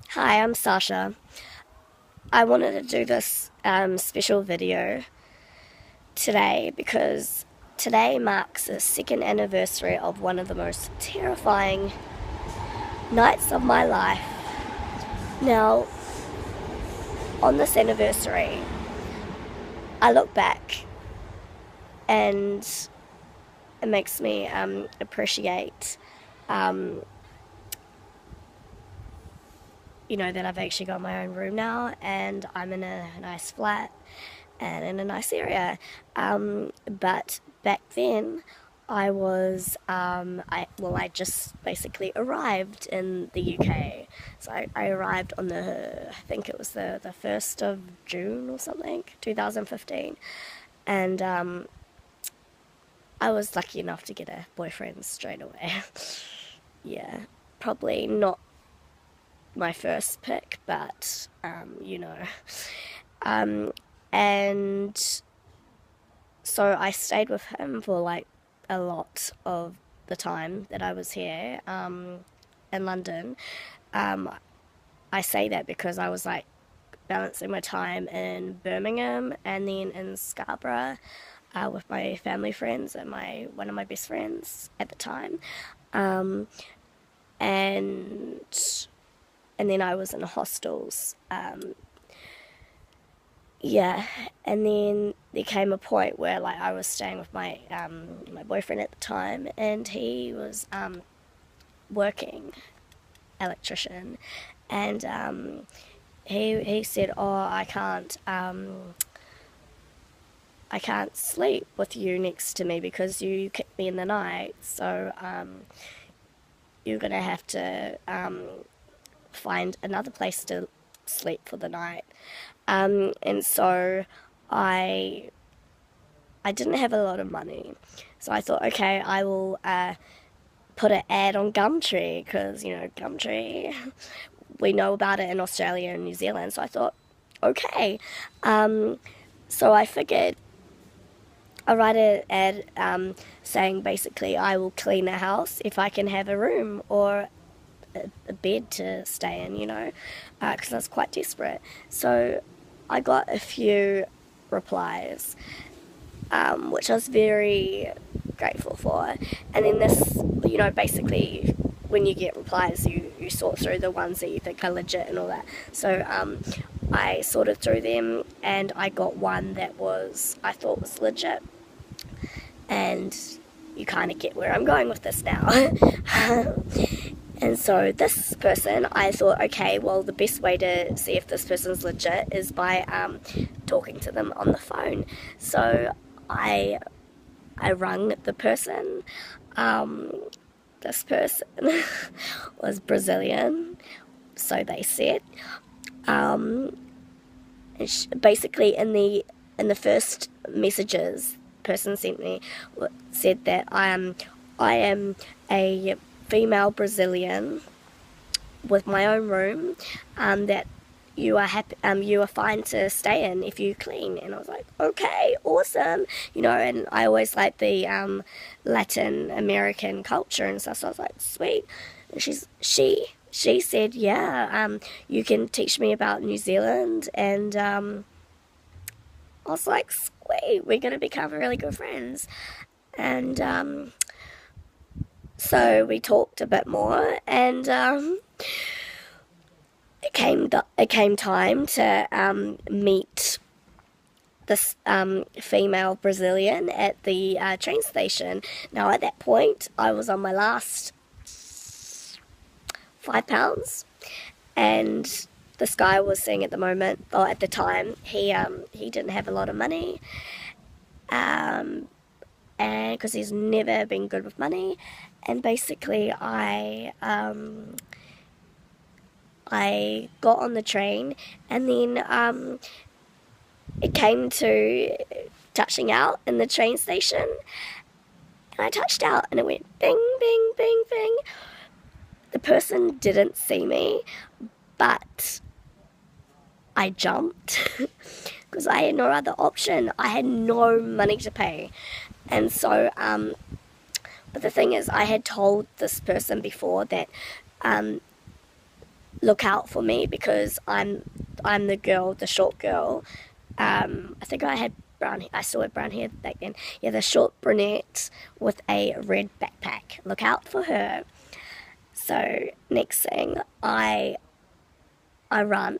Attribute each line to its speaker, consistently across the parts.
Speaker 1: Hi, I'm Sasha. I wanted to do this special video today because today marks the second anniversary of one of the most terrifying nights of my life. Now, on this anniversary, I look back and it makes me appreciate, um, that I've actually got my own room now and I'm in a nice flat and in a nice area. But back then, I just basically arrived in the UK. So I arrived on I think it was the 1st of June or something, 2015. And I was lucky enough to get a boyfriend straight away. Yeah, probably not my first pick, but Um, and so I stayed with him for like a lot of the time that I was here in London. Um, I say that because I was like balancing my time in Birmingham and then in Scarborough with my family friends and my one of my best friends at the time, um, and and then I was in hostels. Yeah, and then there came a point where like I was staying with my boyfriend at the time, and he was working electrician, and he said, "Oh, I can't sleep with you next to me because you kicked me in the night, so you're gonna have to find another place to sleep for the night." And so I I didn't have a lot of money. So I thought, okay, I will put an ad on Gumtree because, Gumtree, we know about it in Australia and New Zealand. So I thought, okay. Um, so I figured I'll write an ad saying basically I will clean a house if I can have a room or a bed to stay in, because I was quite desperate. So I got a few replies, which I was very grateful for. And then basically, when you get replies, you sort through the ones that you think are legit and all that. So I sorted through them, and I got one that I thought was legit. And you kind of get where I'm going with this now. And so this person, I thought, okay, well, the best way to see if this person's legit is by talking to them on the phone. So I rung the person. Um, this person was Brazilian, so they said. Um, Basically, in the first messages, person sent me said that I am a female Brazilian with my own room, that you are happy, you are fine to stay in if you clean. And I was like, okay, awesome, and I always like the Latin American culture and stuff, so I was like, sweet. And she said, yeah, you can teach me about New Zealand. And I was like, sweet, we're gonna become really good friends. And so we talked a bit more, and it came time to meet this female Brazilian at the train station. Now, at that point, I was on my last £5, and this guy was saying at the moment, or at the time, he didn't have a lot of money, and because he's never been good with money, and basically I got on the train, and then it came to touching out in the train station, and I touched out, and it went bing, bing, bing, bing. The person didn't see me, but I jumped because I had no other option. I had no money to pay, and so but the thing is, I had told this person before that look out for me because I'm the girl, the short girl. I think I had brown. I still had brown hair back then. Yeah, the short brunette with a red backpack. Look out for her. So next thing, I ran.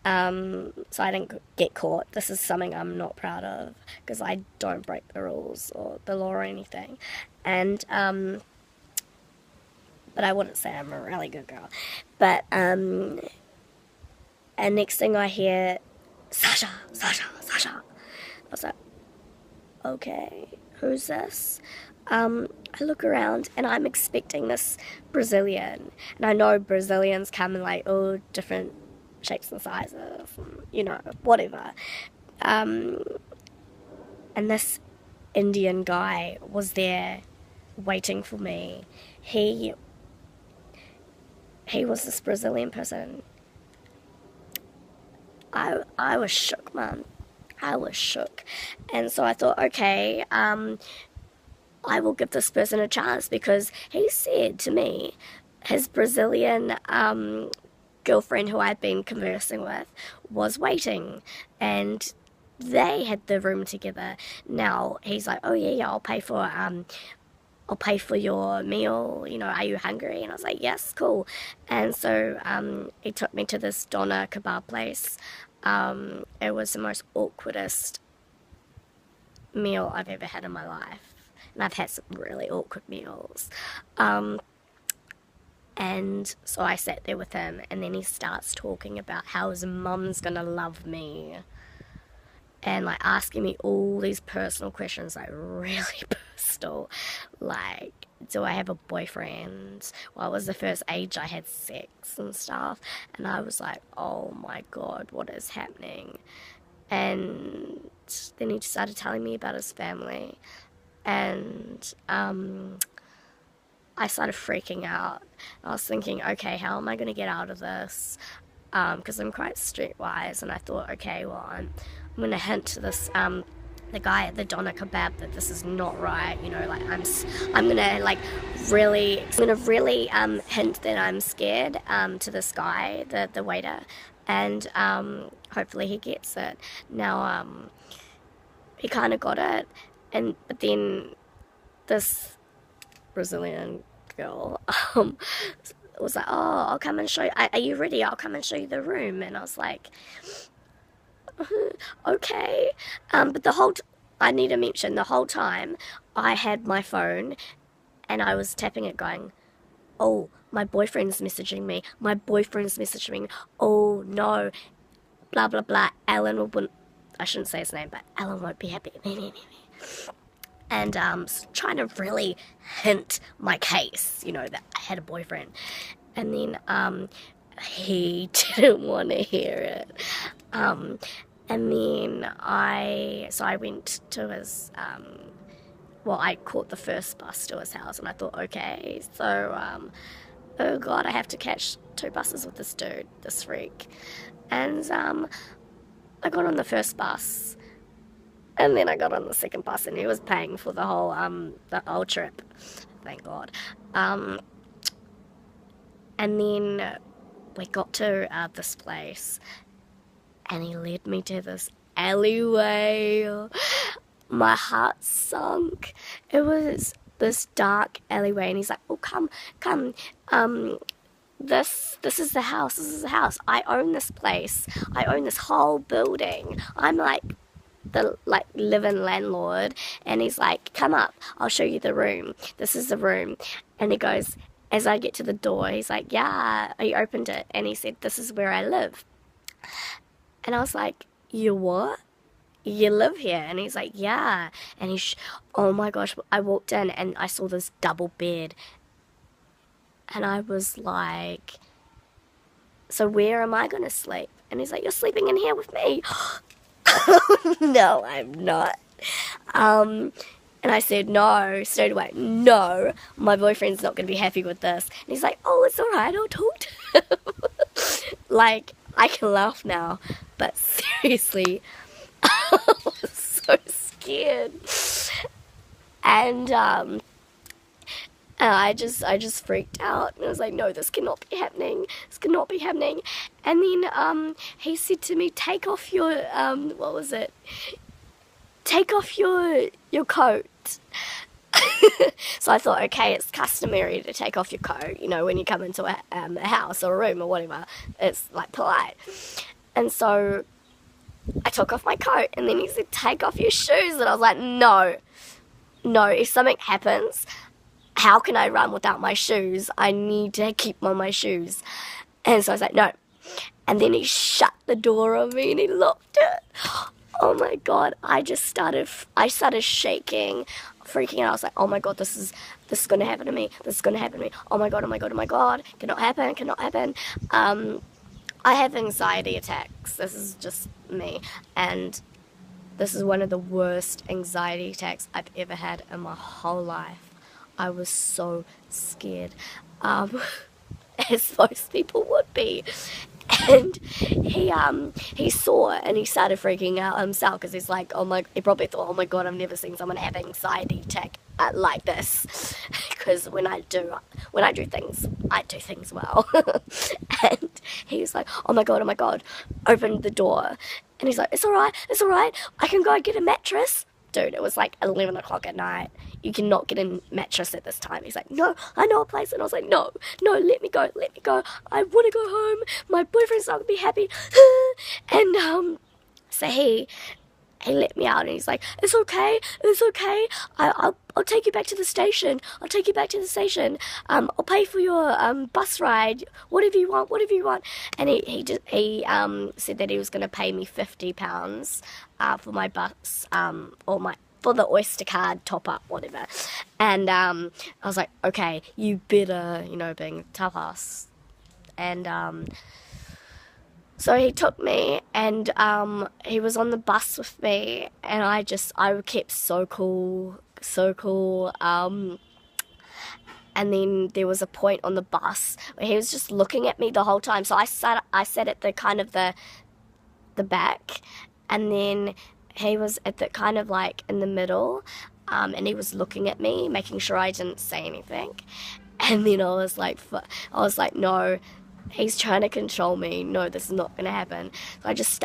Speaker 1: So I didn't get caught. This is something I'm not proud of because I don't break the rules or the law or anything. And but I wouldn't say I'm a really good girl. But and next thing I hear, Sasha, Sasha, Sasha. I was like, okay, who's this? I look around and I'm expecting this Brazilian. And I know Brazilians come in like all different shapes and sizes, and, you know, whatever. Um, and this Indian guy was there waiting for me. He he was this Brazilian person. I was shook, man. I was shook. And so I thought, okay, I will give this person a chance because he said to me his Brazilian girlfriend who I'd been conversing with was waiting and they had the room together. Now he's like, oh yeah, I'll pay for your meal, you know, are you hungry? And I was like, yes, cool. And so he took me to this doner kebab place. It was the most awkwardest meal I've ever had in my life. And I've had some really awkward meals. And so I sat there with him, and then he starts talking about how his mum's gonna love me. And like asking me all these personal questions, like really personal. Like, do I have a boyfriend? What was the first age I had sex and stuff? And I was like, oh my god, what is happening? And then he started telling me about his family. And I started freaking out. I was thinking, okay, how am I going to get out of this? Because I'm quite streetwise, and I thought, okay, well, I'm going to hint to this the guy at the doner kebab that this is not right. You know, like I'm gonna like really hint that I'm scared to this guy, the waiter, and hopefully he gets it. Now he kind of got it, but then this Brazilian girl was like, oh, I'll come and show you. Are you ready? I'll come and show you the room. And I was like, okay. But I need to mention, the whole time I had my phone and I was tapping it going, oh, my boyfriend's messaging me. My boyfriend's messaging me. Oh, no. Blah, blah, blah. I shouldn't say his name, but Alan won't be happy. And trying to really hint my case, you know, that I had a boyfriend. And then he didn't want to hear it. And then I went to his, I caught the first bus to his house, and I thought, okay, so, oh God, I have to catch 2 buses with this dude, this freak. And I got on the first bus. And then I got on the second bus, and he was paying for the whole trip. Thank God. And then we got to this place, and he led me to this alleyway. My heart sunk. It was this dark alleyway, and he's like, "Oh, come. This is the house. This is the house. I own this place. I own this whole building. I'm like the live-in landlord." And he's like, come up, I'll show you the room. This is the room. And he goes, as I get to the door, he's like, yeah, he opened it, and he said, this is where I live. And I was like, you what? You live here? And he's like, yeah. And oh my gosh, I walked in and I saw this double bed, and I was like, so where am I gonna sleep? And he's like, you're sleeping in here with me. No, I'm not. And I said, no, straight away, no, my boyfriend's not going to be happy with this. And he's like, oh, it's all right, I'll talk to him. Like, I can laugh now, but seriously, I was so scared. And And I just freaked out, and I was like, no, this cannot be happening. This cannot be happening. And then he said to me, take off your what was it? Take off your coat. So I thought, okay, it's customary to take off your coat, when you come into a house or a room or whatever. It's like polite. And so I took off my coat, and then he said, take off your shoes. And I was like, no, if something happens, how can I run without my shoes? I need to keep on my shoes. And so I was like, no. And then he shut the door on me and he locked it. Oh my God, I started shaking, freaking out. I was like, oh my God, this is going to happen to me. This is going to happen to me. Oh my God, oh my God, oh my God. Cannot happen. I have anxiety attacks. This is just me. And this is one of the worst anxiety attacks I've ever had in my whole life. I was so scared, as most people would be. And he saw it and he started freaking out himself, because he's like, he probably thought, oh my God, I've never seen someone have anxiety attack like this. Because when I do things, I do things well. And he's like, oh my God, opened the door. And he's like, it's all right, I can go and get a mattress. Dude, it was like 11 o'clock at night. You cannot get a mattress at this time. He's like, no, I know a place. And I was like, no, let me go. I want to go home. My boyfriend's not going to be happy. And so he let me out, and he's like, it's okay. I'll take you back to the station. I'll pay for your bus ride. Whatever you want. And he said that he was going to pay me £50 for my bus, for the Oyster card top up, whatever. And I was like, okay, you better, being a tough ass. And so he took me, and he was on the bus with me, and I kept so cool. And then there was a point on the bus where he was just looking at me the whole time. So I sat at the kind of the back, and then he was at the kind of like in the middle, and he was looking at me, making sure I didn't say anything. And then I was like, no, he's trying to control me. No, this is not going to happen. So I just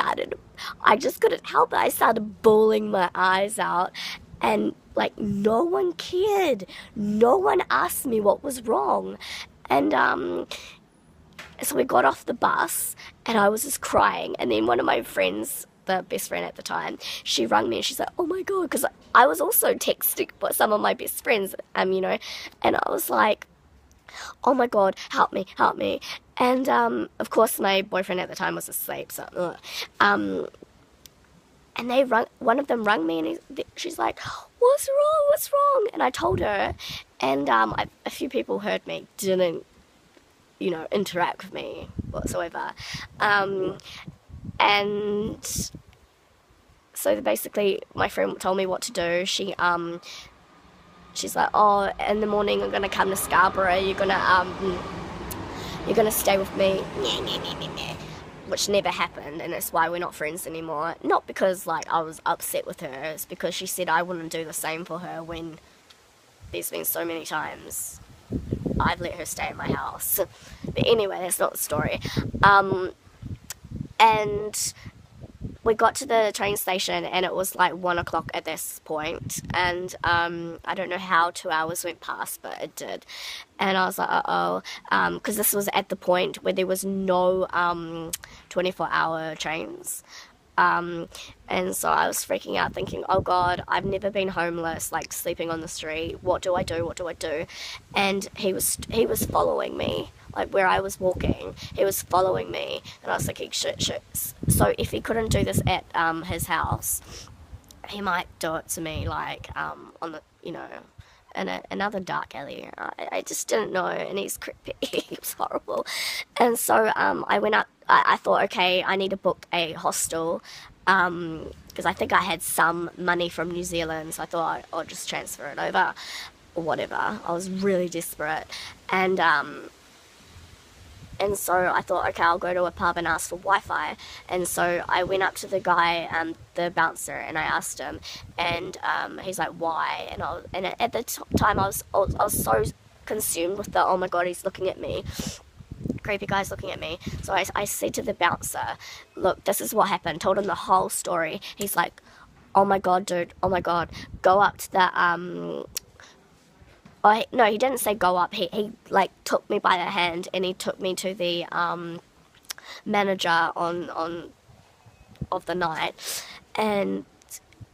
Speaker 1: couldn't help it. I started bawling my eyes out, and like no one cared. No one asked me what was wrong. And so we got off the bus, and I was just crying. And then one of my friends, the best friend at the time, she rang me, and she's like, oh my God, because I was also texting some of my best friends, and I was like, oh my God, help me. And of course my boyfriend at the time was asleep, so and one of them rang me, and she's like, what's wrong? And I told her, and a few people heard me, didn't interact with me whatsoever. And so basically my friend told me what to do. She's like, oh, in the morning I'm gonna come to Scarborough, you're gonna stay with me, which never happened, and that's why we're not friends anymore. Not because like I was upset with her, it's because she said I wouldn't do the same for her when there's been so many times I've let her stay in my house. But anyway, that's not the story. And we got to the train station, and it was like 1 o'clock at this point, and I don't know how 2 hours went past, but it did. And I was like, because this was at the point where there was no 24-hour trains. And so I was freaking out, thinking, oh God, I've never been homeless, like sleeping on the street. What do I do? And he was following me, like where I was walking. He was following me, and I was thinking, shit. So if he couldn't do this at his house, he might do it to me, like on the, in another dark alley. I just didn't know, and he's creepy. He was horrible. And so I went up. I thought, okay, I need to book a hostel, because I think I had some money from New Zealand, so I thought I'll just transfer it over or whatever. I was really desperate, and so I thought, okay, I'll go to a pub and ask for Wi-Fi. And so I went up to the guy, the bouncer, and I asked him, and he's like, why? And at the time I was so consumed with the, oh my god, he's looking at me, creepy guy's looking at me. So I said to the bouncer, look, this is what happened. Told him the whole story. He's like, oh my god, dude, oh my god, go up to the no, he didn't say go up. He like took me by the hand and he took me to the manager on of the night, and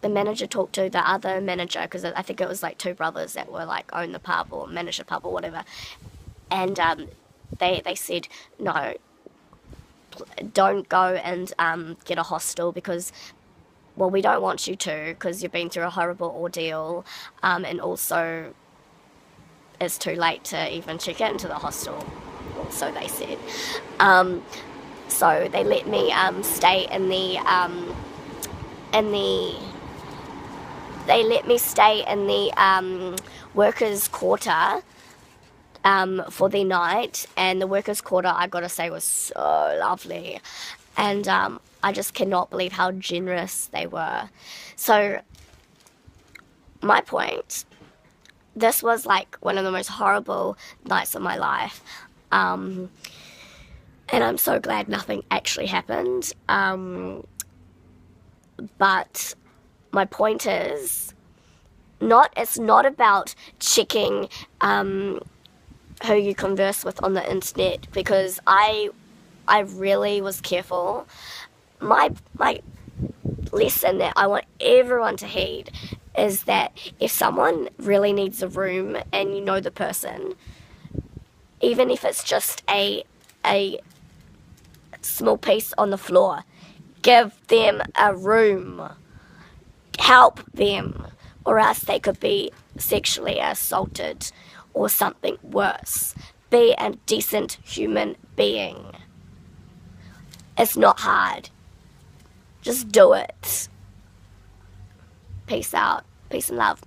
Speaker 1: the manager talked to the other manager, because I think it was like two brothers that were like own the pub or manage the pub or whatever, and they said no, don't go and get a hostel, because, well, we don't want you to, because you've been through a horrible ordeal, and also it's too late to even check into the hostel, so they said. So they let me stay in the they let me stay in the workers' quarter for the night, and the workers' quarter, I gotta say, was so lovely, and I just cannot believe how generous they were. So my point, this was like one of the most horrible nights of my life, and I'm so glad nothing actually happened, but my point is, it's not about checking who you converse with on the internet, because I really was careful. My lesson that I want everyone to heed is that if someone really needs a room and you know the person, even if it's just a small piece on the floor, give them a room. Help them, or else they could be sexually assaulted or something worse. Be a decent human being. It's not hard. Just do it. Peace out. Peace and love.